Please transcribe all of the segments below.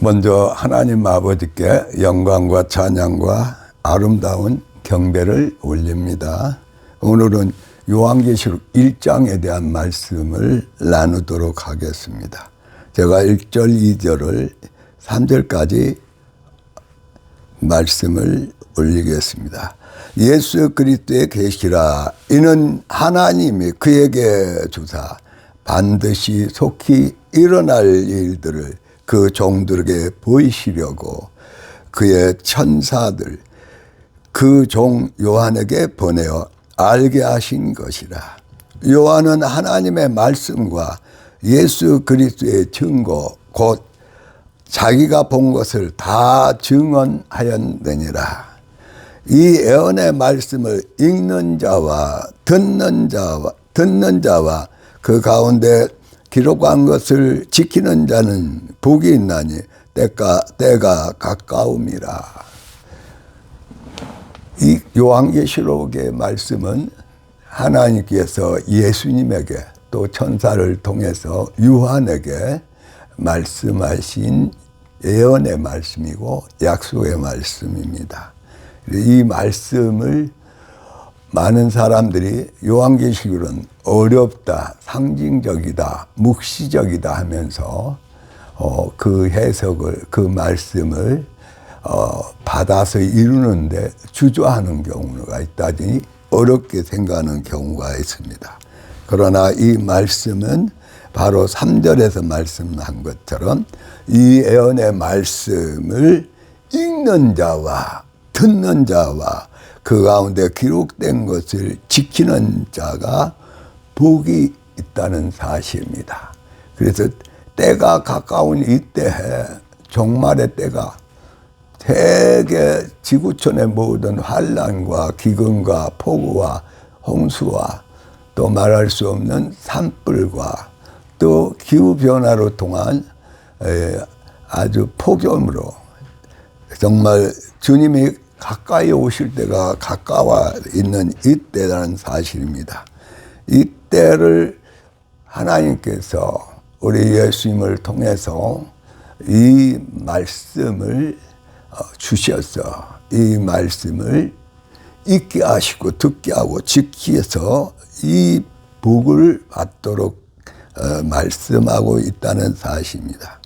먼저 하나님 아버지께 영광과 찬양과 아름다운 경배를 올립니다. 오늘은 요한계시록 1장에 대한 말씀을 나누도록 하겠습니다. 제가 1절, 2절을 3절까지 말씀을 올리겠습니다. 예수 그리스도의 계시라. 이는 하나님이 그에게 주사 반드시 속히 일어날 일들을 그 종들에게 보이시려고 그의 천사들 그 종 요한에게 보내어 알게 하신 것이라. 요한은 하나님의 말씀과 예수 그리스도의 증거 곧 자기가 본 것을 다 증언하였느니라. 이 예언의 말씀을 읽는 자와 듣는 자와 그 가운데 기록한 것을 지키는 자는 복이 있나니 때가 가까움이라. 이 요한계시록의 말씀은 하나님께서 예수님에게 또 천사를 통해서 요한에게 말씀하신 예언의 말씀이고 약속의 말씀입니다. 이 말씀을 많은 사람들이 요한계시록은 어렵다, 상징적이다, 묵시적이다 하면서 그 해석을, 그 말씀을 받아서 이루는데 주저하는 경우가 있다니 어렵게 생각하는 경우가 있습니다. 그러나 이 말씀은 바로 3절에서 말씀한 것처럼 이 예언의 말씀을 읽는 자와 듣는 자와 그 가운데 기록된 것을 지키는 자가 복이 있다는 사실입니다. 그래서 때가 가까운 이때에 종말의 때가 세계 지구촌의 모든 환난과 기근과 폭우와 홍수와 또 말할 수 없는 산불과 또 기후변화로 통한 아주 폭염으로 정말 주님이 가까이 오실 때가 가까워 있는 이때라는 사실입니다. 이때를 하나님께서 우리 예수님을 통해서 이 말씀을 주셔서 이 말씀을 읽게 하시고 듣게 하고 지키셔서 이 복을 받도록 말씀하고 있다는 사실입니다.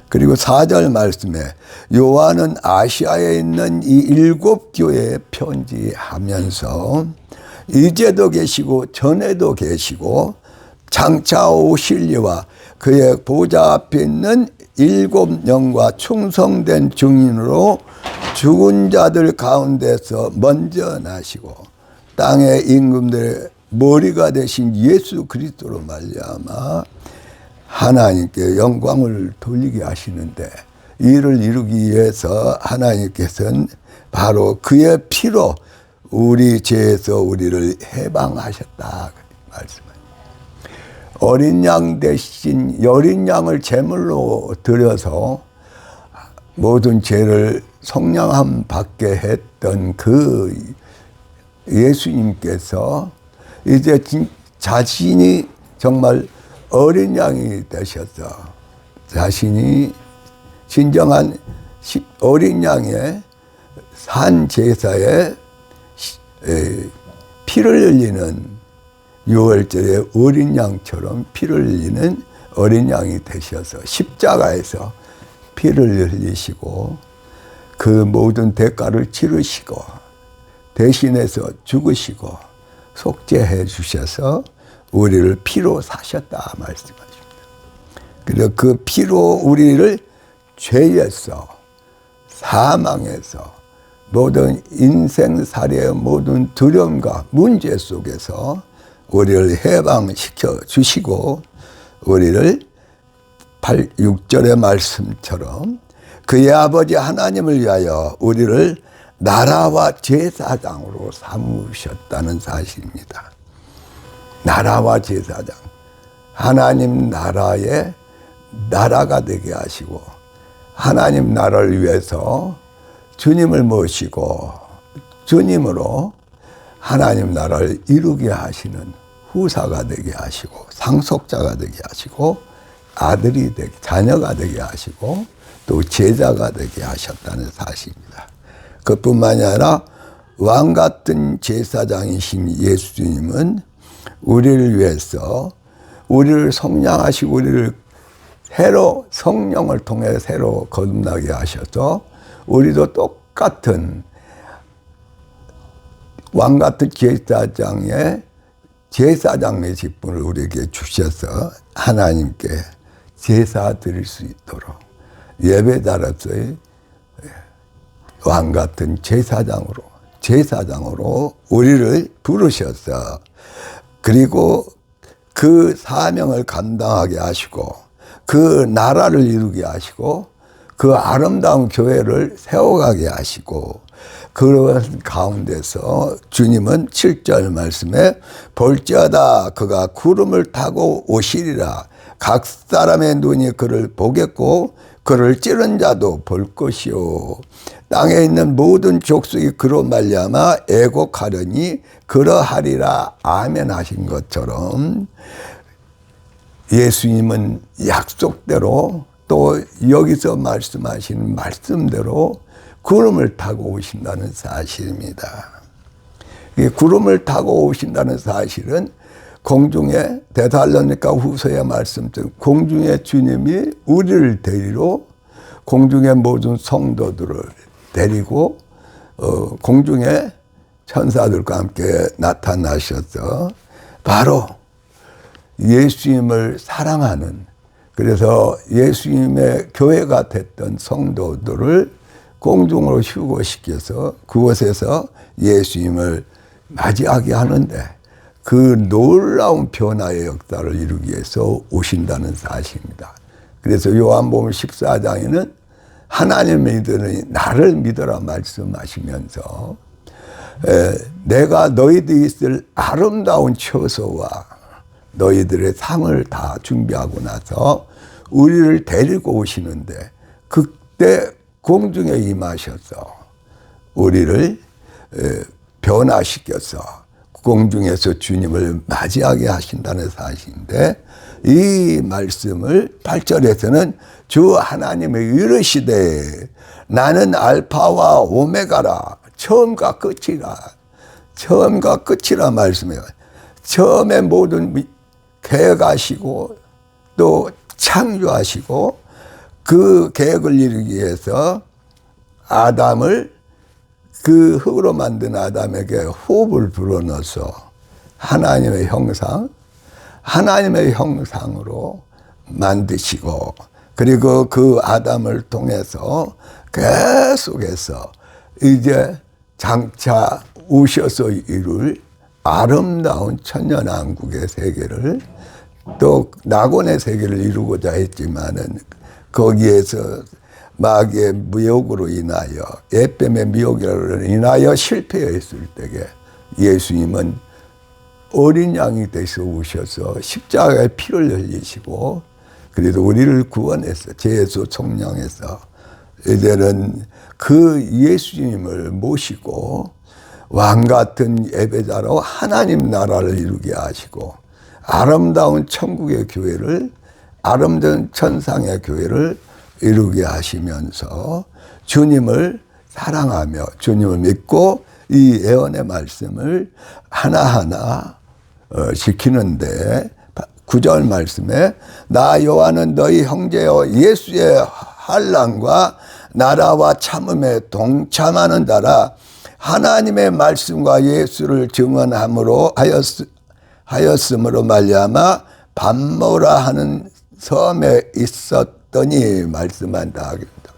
그리고 4절 말씀에 요한은 아시아에 있는 이 7교회에 편지하면서 이제도 계시고 전에도 계시고 장차 오실 이와 그의 보좌 앞에 있는 7영과 충성된 증인으로 죽은 자들 가운데서 먼저 나시고 땅의 임금들의 머리가 되신 예수 그리스도로 말미암아 하나님께 영광을 돌리게 하시는데 이를 이루기 위해서 하나님께서는 바로 그의 피로 우리 죄에서 우리를 해방하셨다 말씀합니다. 어린 양 대신 어린 양을 제물로 드려서 모든 죄를 속량함 받게 했던 그 예수님께서 이제 자신이 정말 어린 양이 되셔서 자신이 진정한 어린 양의 산 제사에 피를 흘리는 6월절에 어린 양처럼 피를 흘리는 어린 양이 되셔서 십자가에서 피를 흘리시고 그 모든 대가를 치르시고 대신해서 죽으시고 속죄해 주셔서 우리를 피로 사셨다 말씀하십니다. 그리고 그 피로 우리를 죄에서 사망에서 모든 인생살이의 모든 두려움과 문제 속에서 우리를 해방시켜 주시고 우리를 6절의 말씀처럼 그의 아버지 하나님을 위하여 우리를 나라와 제사장으로 삼으셨다는 사실입니다. 나라와 제사장, 하나님 나라의 나라가 되게 하시고 하나님 나라를 위해서 주님을 모시고 주님으로 하나님 나라를 이루게 하시는 후사가 되게 하시고 상속자가 되게 하시고 아들이 되게, 자녀가 되게 하시고 또 제자가 되게 하셨다는 사실입니다. 그뿐만이 아니라 왕 같은 제사장이신 예수님은 우리를 위해서 우리를 속량하시고 우리를 새로 성령을 통해 새로 거듭나게 하셔서 우리도 똑같은 왕 같은 제사장의 직분을 우리에게 주셔서 하나님께 제사 드릴 수 있도록 예배자로서의 왕 같은 제사장으로 우리를 부르셔서 그리고 그 사명을 감당하게 하시고 그 나라를 이루게 하시고 그 아름다운 교회를 세워가게 하시고 그런 가운데서 주님은 7절 말씀에 볼지어다 그가 구름을 타고 오시리라 각 사람의 눈이 그를 보겠고 그를 찌른 자도 볼 것이요 땅에 있는 모든 족속이 그로 말미암아 애곡하려니 그러하리라 아멘 하신 것처럼 예수님은 약속대로 또 여기서 말씀하신 말씀대로 구름을 타고 오신다는 사실입니다. 이 구름을 타고 오신다는 사실은 공중에 데살로니가 후서의 말씀처럼 공중에 주님이 우리를 데리러 공중의 모든 성도들을 데리고 공중에 천사들과 함께 나타나셔서 바로 예수님을 사랑하는 그래서 예수님의 교회가 됐던 성도들을 공중으로 휴거시켜서 그곳에서 예수님을 맞이하게 하는데 그 놀라운 변화의 역사를 이루기 위해서 오신다는 사실입니다. 그래서 요한복음 14장에는 하나님을 믿으니 나를 믿어라 말씀하시면서 내가 너희들이 있을 아름다운 처소와 너희들의 상을 다 준비하고 나서 우리를 데리고 오시는데 그때 공중에 임하셔서 우리를 변화시켜서 공중에서 주님을 맞이하게 하신다는 사실인데 이 말씀을 8절에서는 주 하나님의 이르시되 나는 알파와 오메가라 처음과 끝이라 말씀해요. 처음에 모든 계획하시고 또 창조하시고 그 계획을 이루기 위해서 아담을 그 흙으로 만든 아담에게 호흡을 불어넣어서 하나님의 형상으로 만드시고 그리고 그 아담을 통해서 계속해서 이제 장차 오셔서 이룰 아름다운 천년왕국의 세계를 또 낙원의 세계를 이루고자 했지만은 거기에서 마귀의 미혹으로 인하여 에뱀의 미혹으로 인하여 실패했을 때에 예수님은 어린 양이 되셔 오셔서 십자가에 피를 흘리시고 그래도 우리를 구원해서 죄에서 속량해서 이제는 그 예수님을 모시고 왕 같은 예배자로 하나님 나라를 이루게 하시고 아름다운 천국의 교회를 아름다운 천상의 교회를 이루게 하시면서 주님을 사랑하며 주님을 믿고 이 예언의 말씀을 하나하나 지키는데 9절 말씀에 나 요한은 너희 형제여 예수의 환난과 나라와 참음에 동참하는 자라 하나님의 말씀과 예수를 증언함으로 하였음으로 말미암아 밤모라 하는 섬에 있었더니 말씀한다 하겠다.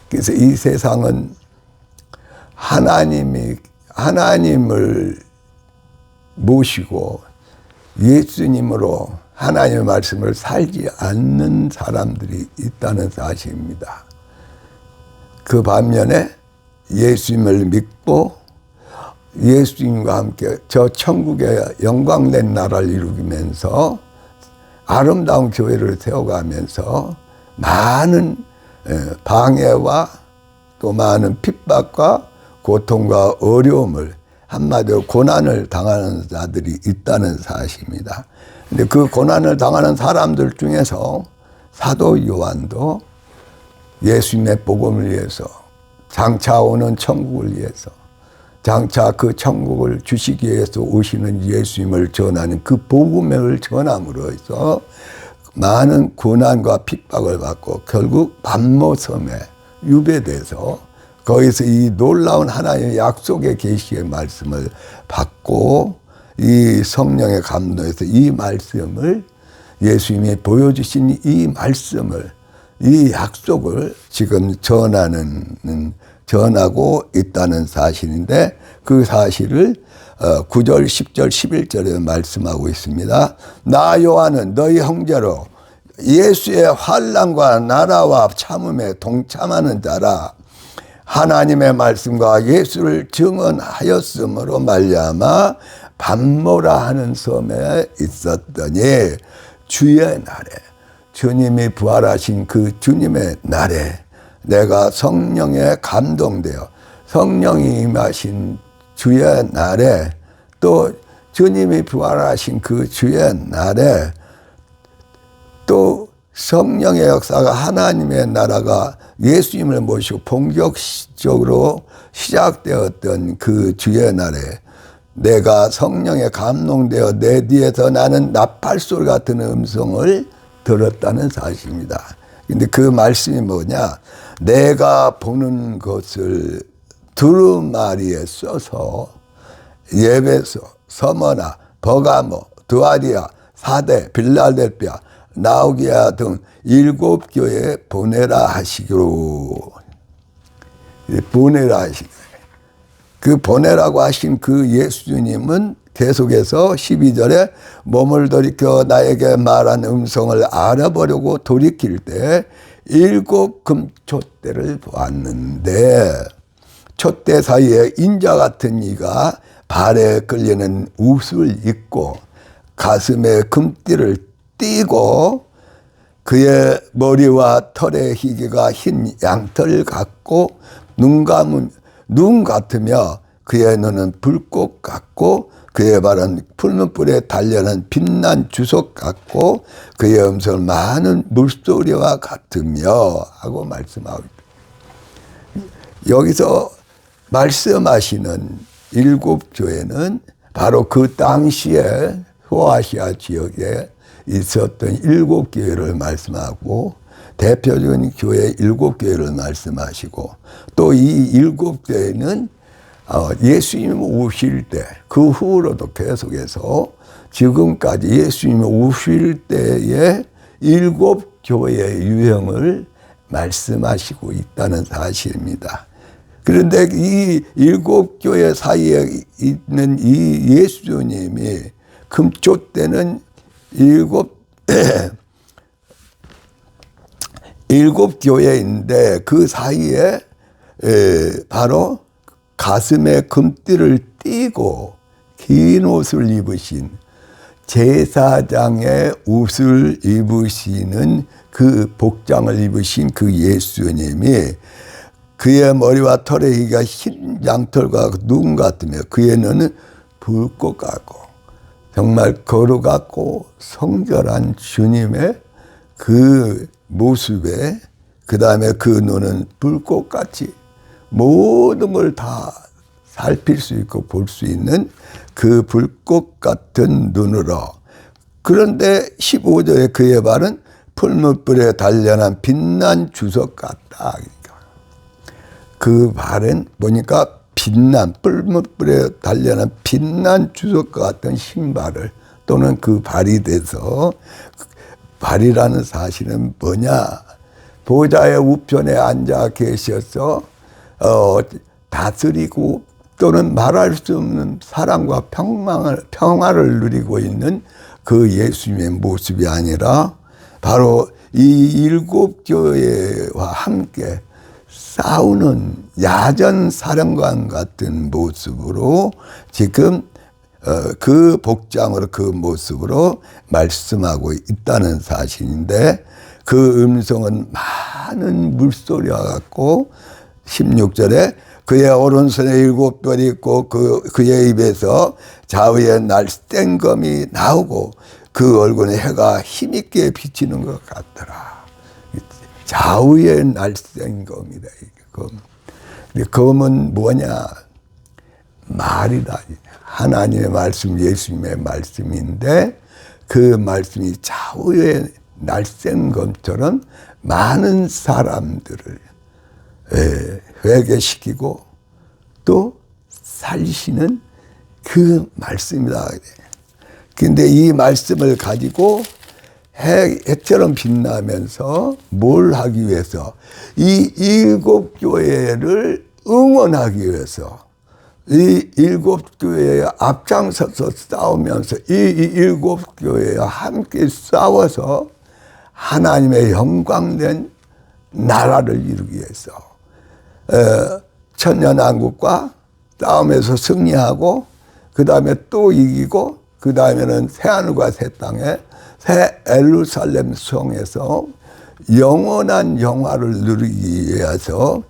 그래서 이 세상은 하나님을 모시고 예수님으로 하나님의 말씀을 살지 않는 사람들이 있다는 사실입니다. 그 반면에 예수님을 믿고 예수님과 함께 저 천국의 영광된 나라를 이루면서 아름다운 교회를 세워가면서 많은 방해와 또 많은 핍박과 고통과 어려움을 한마디로 고난을 당하는 자들이 있다는 사실입니다. 근데 그 고난을 당하는 사람들 중에서 사도 요한도 예수님의 복음을 위해서, 장차 오는 천국을 위해서, 장차 그 천국을 주시기 위해서 오시는 예수님을 전하는 그 복음을 전함으로 해서 많은 고난과 핍박을 받고 결국 반모섬에 유배돼서 거기서 이 놀라운 하나님의 약속의 계시의 말씀을 받고 이 성령의 감동에서 이 말씀을, 예수님이 보여주신 이 말씀을, 이 약속을 지금 전하고 있다는 사실인데, 그 사실을 9절, 10절, 11절에 말씀하고 있습니다. 나 요한은 너희 형제로 예수의 환난과 나라와 참음에 동참하는 자라. 하나님의 말씀과 예수를 증언하였으므로 말미암아 반모라 하는 섬에 있었더니, 주의 날에, 주님이 부활하신 그 주님의 날에 내가 성령에 감동되어, 성령이 임하신 주의 날에, 또 주님이 부활하신 그 주의 날에, 또 성령의 역사가, 하나님의 나라가 예수님을 모시고 본격적으로 시작되었던 그 주의 날에 내가 성령에 감동되어 내 뒤에서 나는 나팔소리 같은 음성을 들었다는 사실입니다. 근데 그 말씀이 뭐냐? 내가 보는 것을 두루마리에 써서 예배소, 서머나, 버가모, 두아리아, 사대, 빌라델피아, 나오기아 등 7교회에 보내라 하시기로. 보내라 하시기로. 그 보내라고 하신 그 예수님은 계속해서 12절에 몸을 돌이켜 나에게 말한 음성을 알아보려고 돌이킬 때 7 금촛대를 보았는데, 촛대 사이에 인자 같은 이가 발에 끌리는 옷을 입고 가슴에 금띠를 띠고 그의 머리와 털의 희게가 흰 양털 같고 눈 같으며 그의 눈은 불꽃 같고 그의 발은 풀무불에 달려는 빛난 주석 같고 그의 음성은 많은 물소리와 같으며 하고 말씀하고 있다. 여기서 말씀하시는 7교회는 바로 그 당시에 소아시아 지역에 있었던 7교회를 말씀하고, 대표적인 교회 7교회를 말씀하시고, 또 이 7교회는 예수님 오실 때, 그 후로도 계속해서 지금까지 예수님 오실 때의 7교회의 유형을 말씀하시고 있다는 사실입니다. 그런데 이 7교회 사이에 있는 이 예수님이 금초대는 7교회인데 그 사이에 바로 가슴에 금띠를 띠고 긴 옷을 입으신, 제사장의 옷을 입으시는 그 복장을 입으신 그 예수님이 그의 머리와 털의 희가 흰 양털과 눈 같으며 그의 눈은 불꽃 같고, 정말 거룩하고 성결한 주님의 그 모습에, 그 다음에 그 눈은 불꽃같이 모든 걸 다 살필 수 있고 볼 수 있는 그 불꽃 같은 눈으로, 그런데 15절에 그의 발은 풀무불에 단련한 빛난 주석 같다. 그 발은 보니까 빛난, 풀무불에 단련한 빛난 주석 같은 신발을, 또는 그 발이 돼서, 발이라는 사실은 뭐냐? 보좌의 우편에 앉아 계셔서 다스리고 또는 말할 수 없는 사랑과 평화를 누리고 있는 그 예수님의 모습이 아니라 바로 이 7교회와 함께 싸우는 야전 사령관 같은 모습으로 지금 그 복장으로, 그 모습으로 말씀하고 있다는 사실인데, 그 음성은 많은 물소리와 같고, 16절에 그의 오른손에 7별이 있고 그의 입에서 좌우에 날쌘검이 나오고 그 얼굴에 해가 힘있게 비치는 것 같더라. 좌우의 날쌘 검이다. 근데 검은 뭐냐? 말이다. 하나님의 말씀, 예수님의 말씀인데 그 말씀이 좌우의 날쌘 검처럼 많은 사람들을 회개시키고 또 살리시는 그 말씀이다. 근데 이 말씀을 가지고 해처럼 빛나면서 뭘 하기 위해서? 이 7교회를 응원하기 위해서, 이 7교회에 앞장서서 싸우면서 이 7교회와 함께 싸워서 하나님의 영광된 나라를 이루기 위해서 천년왕국과 싸움에서 승리하고 그 다음에 또 이기고 그 다음에는 새하늘과 새 땅에 새 예루살렘 성에서 영원한 영화를 누리기 위해서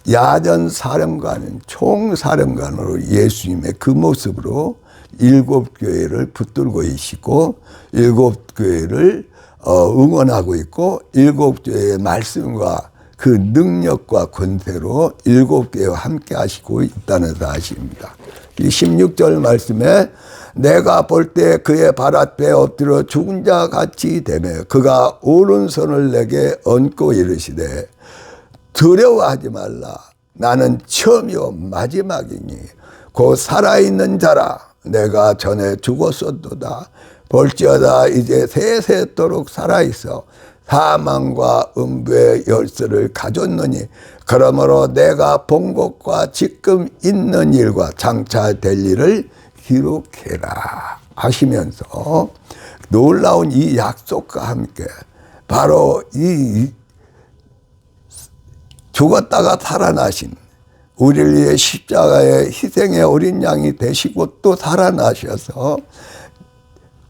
야전 사령관, 총사령관으로 예수님의 그 모습으로 7교회를 붙들고 계시고 7교회를 응원하고 있고 7교회의 말씀과 그 능력과 권세로 7교회와 함께 하시고 있다는 사실입니다. 이 16절 말씀에 내가 볼 때 그의 발 앞에 엎드려 죽은 자 같이 되며 그가 오른손을 내게 얹고 이르시되 두려워하지 말라. 나는 처음이요 마지막이니 곧 살아있는 자라. 내가 전에 죽었었도다. 볼지어다 이제 세세토록 살아있어 사망과 음부의 열쇠를 가졌느니 그러므로 내가 본 것과 지금 있는 일과 장차 될 일을 기록해라 하시면서 놀라운 이 약속과 함께 바로 이 죽었다가 살아나신 우리를 위해 십자가의 희생의 어린 양이 되시고 또 살아나셔서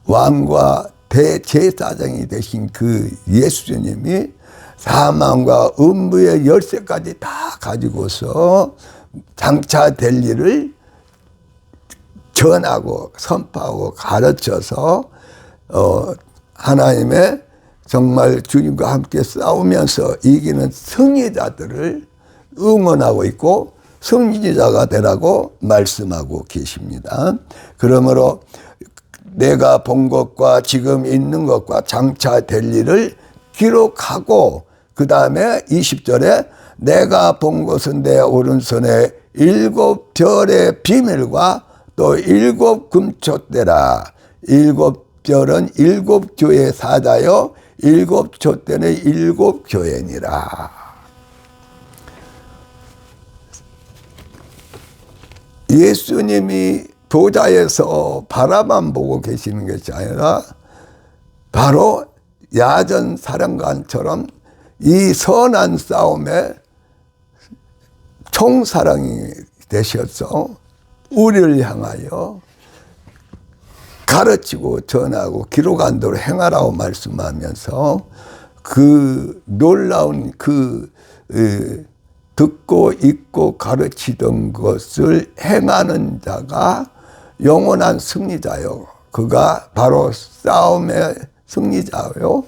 왕과 대제사장이 되신 그 예수님이 사망과 음부의 열쇠까지 다 가지고서 장차 될 일을 전하고 선포하고 가르쳐서 하나님의 정말 주님과 함께 싸우면서 이기는 승리자들을 응원하고 있고 승리자가 되라고 말씀하고 계십니다. 그러므로 내가 본 것과 지금 있는 것과 장차 될 일을 기록하고 그 다음에 20절에 내가 본 것은 내 오른손에 7별의 비밀과 또 7금촛대라. 7별은 7교회 사자요 7촛대는 7교회니라. 예수님이 보좌에서 바라만 보고 계시는 것이 아니라 바로 야전 사령관처럼 이 선한 싸움에 총사령이 되셔서 우리를 향하여 가르치고 전하고 기록한 대로 행하라고 말씀하면서 그 놀라운 그 듣고 읽고 가르치던 것을 행하는 자가 영원한 승리자요. 그가 바로 싸움의 승리자요.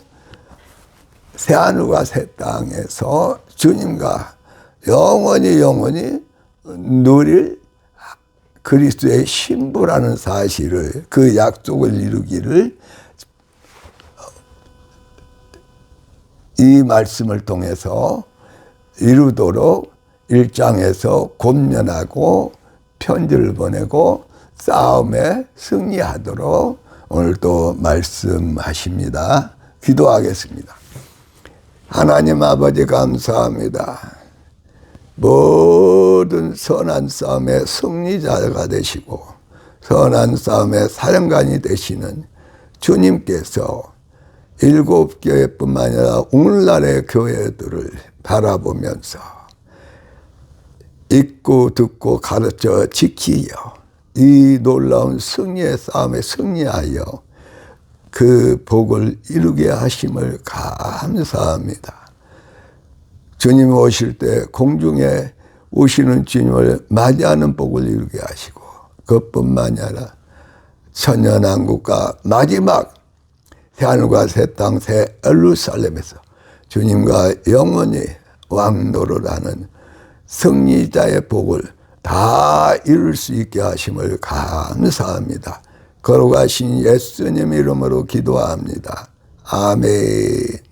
새하늘과 새 땅에서 주님과 영원히 누릴 그리스도의 신부라는 사실을 그 약속을 이루기를 이 말씀을 통해서 이루도록 1장에서 권면하고 편지를 보내고 싸움에 승리하도록 오늘도 말씀하십니다. 기도하겠습니다. 하나님 아버지 감사합니다. 모든 선한 싸움의 승리자가 되시고 선한 싸움의 사령관이 되시는 주님께서 7교회뿐만 아니라 오늘날의 교회들을 바라보면서 읽고 듣고 가르쳐 지키여 이 놀라운 승리의 싸움에 승리하여 그 복을 이루게 하심을 감사합니다. 주님 오실 때 공중에 오시는 주님을 맞이하는 복을 이루게 하시고 그것뿐만 아니라 천년왕국과 마지막 새하늘과 새 땅 새 예루살렘에서 주님과 영원히 왕노릇하는 승리자의 복을 다 이룰 수 있게 하심을 감사합니다. 걸어가신 예수님 이름으로 기도합니다. 아멘.